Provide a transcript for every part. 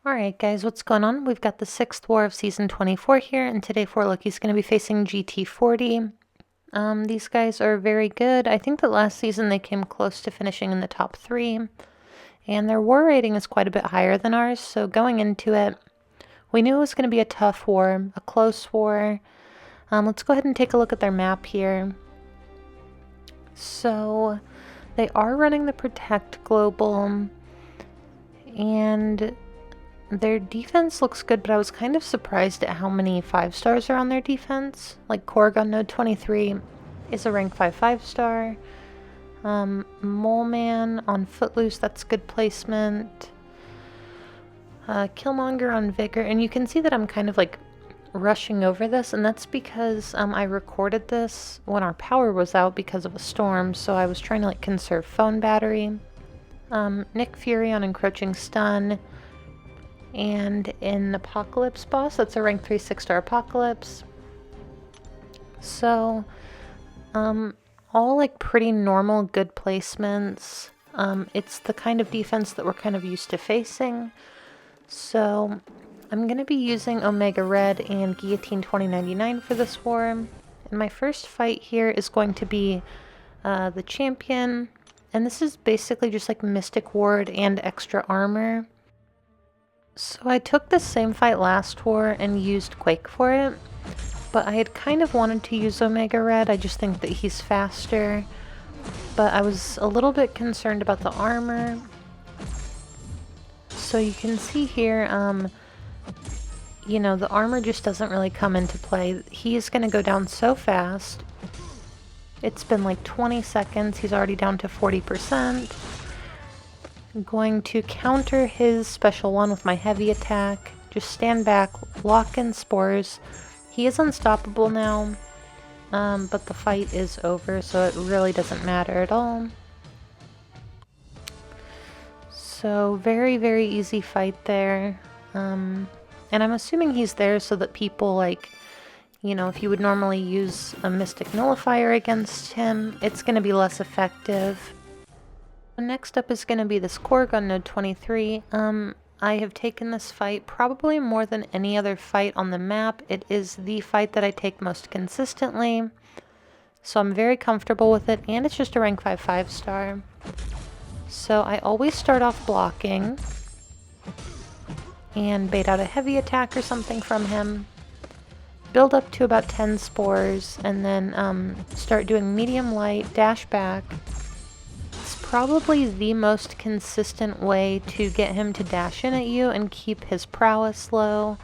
Alright guys, what's going on? We've got the 6th war of Season 24 here, and today Rhulk going to be facing GT40. These guys are very good. I think that last season they came close to finishing in the top 3, and their war rating is quite a bit higher than ours, so going into it, we knew it was going to be a tough war, a close war. Let's go ahead and take a look at their map here. So, they are running the Protect Global, and their defense looks good, but I was kind of surprised at how many 5-stars are on their defense. Like Korg on node 23 is a rank 5 5-star. Mole Man on Footloose, that's good placement. Killmonger on Vigor, and you can see that I'm kind of like rushing over this, and that's because I recorded this when our power was out because of a storm, so I was trying to like conserve phone battery. Nick Fury on Encroaching Stun. And in Apocalypse boss, that's a rank 3 6-star Apocalypse. So, all like pretty normal good placements. It's the kind of defense that we're kind of used to facing. So, I'm going to be using Omega Red and Guillotine 2099 for this war. And my first fight here is going to be the champion. And this is basically just like Mystic Ward and extra armor. So I took the same fight last war and used Quake for it, but I had kind of wanted to use Omega Red. I just think that he's faster, but I was a little bit concerned about the armor. So you can see here, you know, the armor just doesn't really come into play. He is going to go down so fast. It's been like 20 seconds. He's already down to 40%. I'm going to counter his special one with my heavy attack. Just stand back, lock in spores. He is unstoppable now, but the fight is over, so it really doesn't matter at all. So very, very easy fight there. And I'm assuming he's there so that people like, you know, if you would normally use a Mystic Nullifier against him, it's going to be less effective. Next up is going to be this Korg on node 23. I have taken this fight probably more than any other fight on the map. It is the fight that I take most consistently, so I'm very comfortable with it, and it's just a rank 5 5-star. So I always start off blocking and bait out a heavy attack or something from him, build up to about 10 spores, and then start doing medium light, dash back. Probably the most consistent way to get him to dash in at you and keep his prowess low.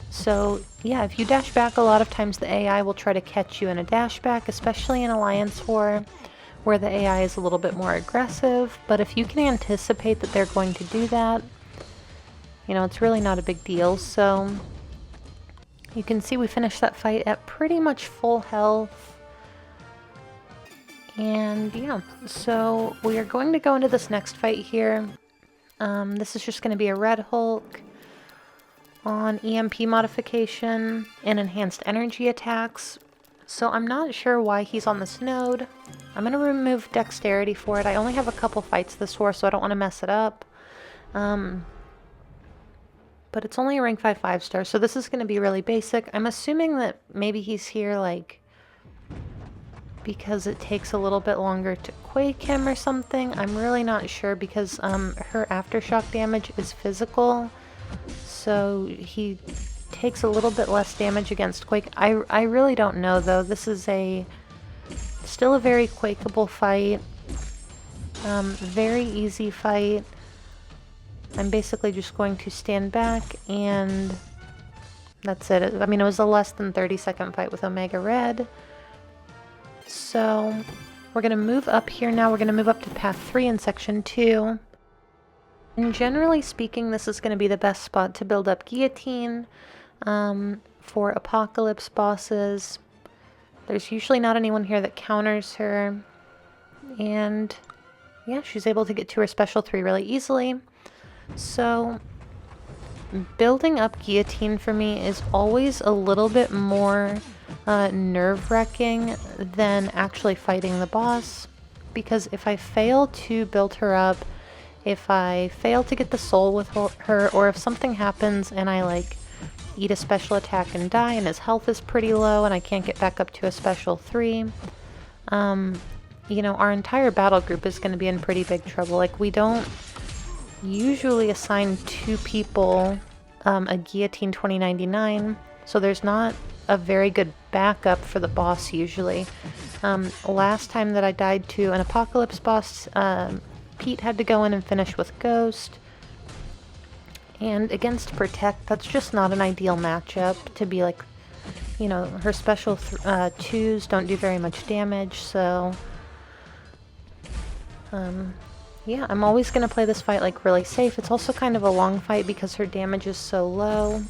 So yeah, if you dash back, a lot of times the AI will try to catch you in a dash back, especially in Alliance War, where the AI is a little bit more aggressive. But if you can anticipate that they're going to do that, you know, it's really not a big deal. So you can see we finished that fight at pretty much full health. And yeah, so we are going to go into this next fight here. This is just going to be a red Rhulk on EMP modification and enhanced energy attacks. So I'm not sure why he's on this node. I'm going to remove dexterity for it. I only have a couple fights this war, so I don't want to mess it up. But it's only a rank 5 5-star, so this is going to be really basic. I'm assuming that maybe he's here like because it takes a little bit longer to quake him or something. I'm really not sure because her aftershock damage is physical, so he takes a little bit less damage against quake. I really don't know though. This is still a very quakeable fight. Very easy fight. I'm basically just going to stand back and that's it. I mean, it was a less than 30-second fight with Omega Red. So we're going to move up here now. We're going to move up to path 3 in section 2. And generally speaking, this is going to be the best spot to build up Guillotine for Apocalypse bosses. There's usually not anyone here that counters her. And yeah, she's able to get to her special 3 really easily. So building up Guillotine for me is always a little bit more nerve-wracking than actually fighting the boss, because if I fail to build her up if I fail to get the soul with her, or if something happens and I like eat a special attack and die and his health is pretty low and I can't get back up to a special 3, you know, our entire battle group is going to be in pretty big trouble. Like, we don't usually assign 2 people a Guillotine 2099, so there's not a very good backup for the boss usually. Last time that I died to an Apocalypse boss, Pete had to go in and finish with Ghost. And against Protect, that's just not an ideal matchup to be like, you know, her special 2s don't do very much damage, so yeah, I'm always going to play this fight like really safe. It's also kind of a long fight because her damage is so low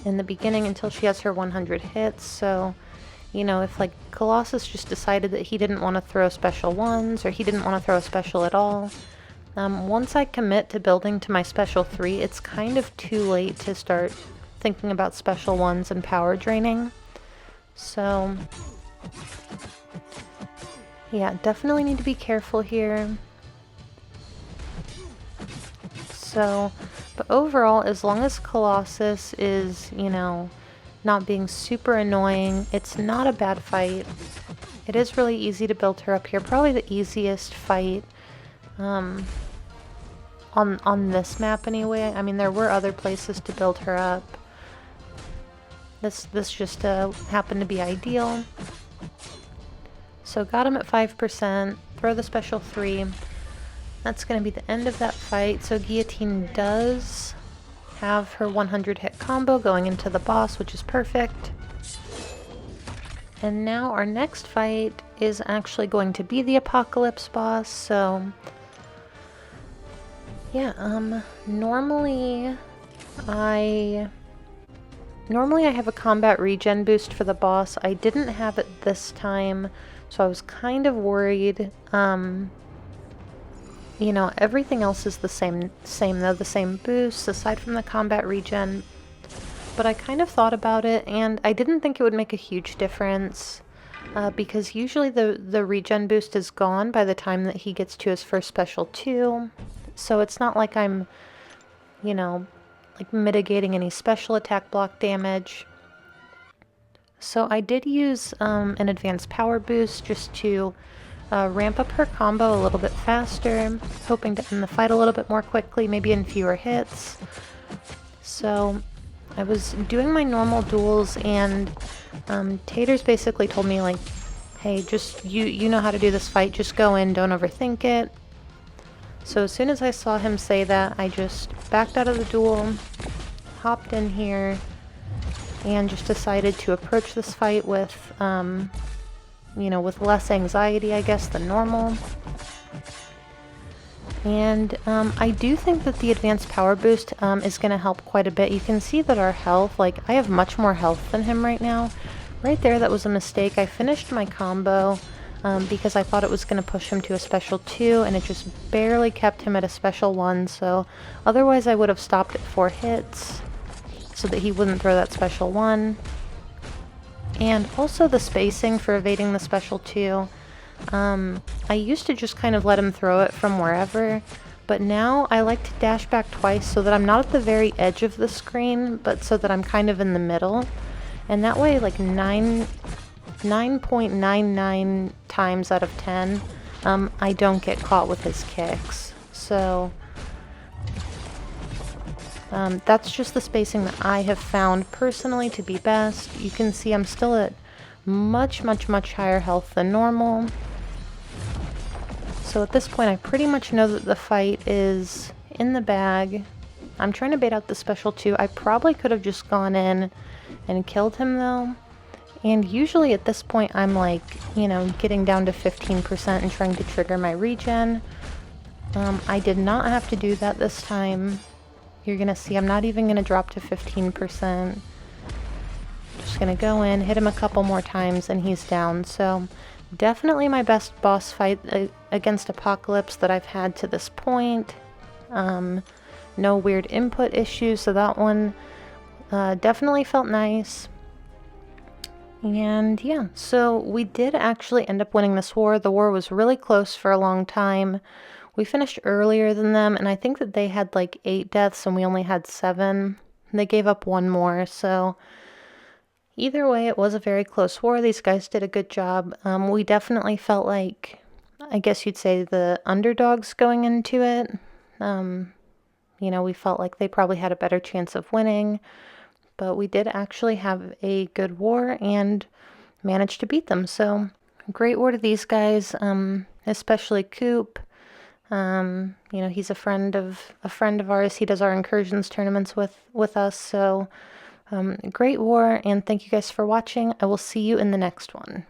in the beginning until she has her 100 hits, so, you know, if like Colossus just decided that he didn't want to throw special 1s, or he didn't want to throw a special at all, once I commit to building to my special 3, it's kind of too late to start thinking about special 1s and power draining. So yeah, definitely need to be careful here. So, but overall, as long as Colossus is, you know, not being super annoying, it's not a bad fight. It is really easy to build her up here. Probably the easiest fight on this map anyway. I mean, there were other places to build her up. This just happened to be ideal. So got him at 5%, throw the special 3. That's going to be the end of that fight. So Guillotine does have her 100 hit combo going into the boss, which is perfect. And now our next fight is actually going to be the Apocalypse boss. So yeah, normally I have a combat regen boost for the boss. I didn't have it this time, so I was kind of worried. You know, everything else is the same though, the same boosts aside from the combat regen. But I kind of thought about it, and I didn't think it would make a huge difference, because usually the regen boost is gone by the time that he gets to his first special 2. So it's not like I'm, you know, like mitigating any special attack block damage. So I did use an advanced power boost just to ramp up her combo a little bit faster, hoping to end the fight a little bit more quickly, maybe in fewer hits. So I was doing my normal duels, and Taters basically told me, like, hey, just you know how to do this fight, just go in, don't overthink it. So as soon as I saw him say that, I just backed out of the duel, hopped in here, and just decided to approach this fight with you know, with less anxiety, I guess, than normal. And I do think that the advanced power boost is going to help quite a bit. You can see that our health, like, I have much more health than him right now. Right there, that was a mistake. I finished my combo because I thought it was going to push him to a special 2, and it just barely kept him at a special 1, so otherwise I would have stopped at 4 hits so that he wouldn't throw that special 1. And also the spacing for evading the special 2. I used to just kind of let him throw it from wherever, but now I like to dash back twice so that I'm not at the very edge of the screen, but so that I'm kind of in the middle. And that way, like 9.99 times out of 10, I don't get caught with his kicks. So that's just the spacing that I have found personally to be best. You can see I'm still at much higher health than normal. So at this point I pretty much know that the fight is in the bag. I'm trying to bait out the special 2. I probably could have just gone in and killed him though. And usually at this point I'm like, you know, getting down to 15% and trying to trigger my regen. I did not have to do that this time. You're gonna see I'm not even gonna drop to 15%. Just gonna go in, hit him a couple more times, and he's down. So definitely my best boss fight against Apocalypse that I've had to this point. No weird input issues, so that one definitely felt nice. And yeah, so we did actually end up winning this war. The war was really close for a long time. We finished earlier than them, and I think that they had like 8 deaths and we only had 7. They gave up 1 more, so either way, it was a very close war. These guys did a good job. We definitely felt like, I guess you'd say, the underdogs going into it. You know, we felt like they probably had a better chance of winning, but we did actually have a good war and managed to beat them. So great war to these guys, especially Coop. You know, he's a friend of ours. He does our incursions tournaments with us. So great war, and thank you guys for watching. I will see you in the next one.